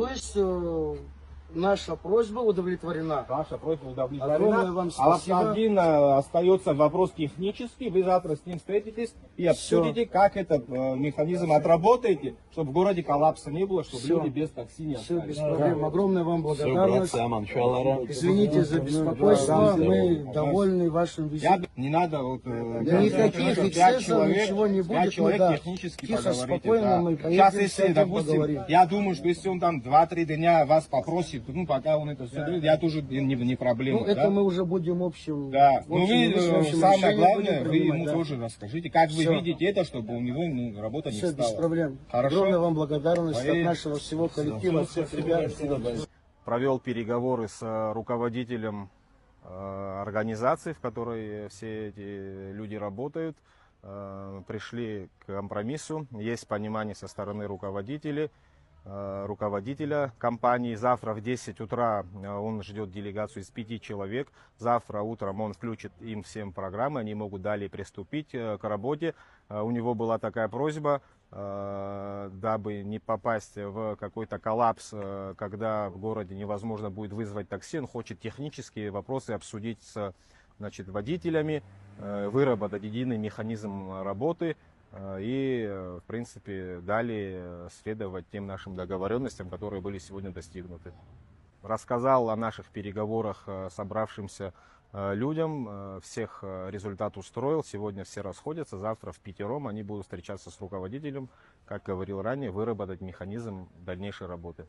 То есть наша просьба удовлетворена. Ваша просьба Огромное удовлетворена. вам А спасибо. один остается вопрос технический. Вы завтра с ним встретитесь и обсудите, как этот механизм отработаете, чтобы в городе коллапса не было, чтобы Всё. люди без такси не Все остались. без проблем. Огромная вам благодарность. Все, Извините за беспокойство. Мы довольны вашим визитом. Не надо Никаких эксцессов, ничего не будет. 5 человек Мы, да, технически тихо, поговорите, спокойно да. мы Сейчас, поедем, если, сядем, допустим, поговорим. я думаю, что если он там 2-3 дня вас попросит, ну, пока он это все делает, я тоже не проблема. Ну, это да? мы уже будем общим. Да, в ну общем, вы, общем самое решении главное, будем вы принимать, ему да. тоже расскажите, как вы Всё. видите это, чтобы у него работа не Все, без встала. проблем. Хорошо? Огромная вам благодарность от Поверь. нашего всего коллектива, от всех ребят. Провел переговоры с руководителем организации, в которой все эти люди работают. Пришли к компромиссу. Есть понимание со стороны руководителя компании. Завтра в 10 утра он ждет делегацию из 5 человек. Завтра утром он включит им всем программы, они могут далее приступить к работе. У него была такая просьба, дабы не попасть в какой-то коллапс, когда в городе невозможно будет вызвать такси. Он хочет технические вопросы обсудить с водителями, выработать единый механизм работы и, в принципе, далее следовать тем нашим договоренностям, которые были сегодня достигнуты. Рассказал о наших переговорах собравшимся людям, всех результат устроил, сегодня все расходятся, завтра впятером они будут встречаться с руководителем, как говорил ранее, выработать механизм дальнейшей работы.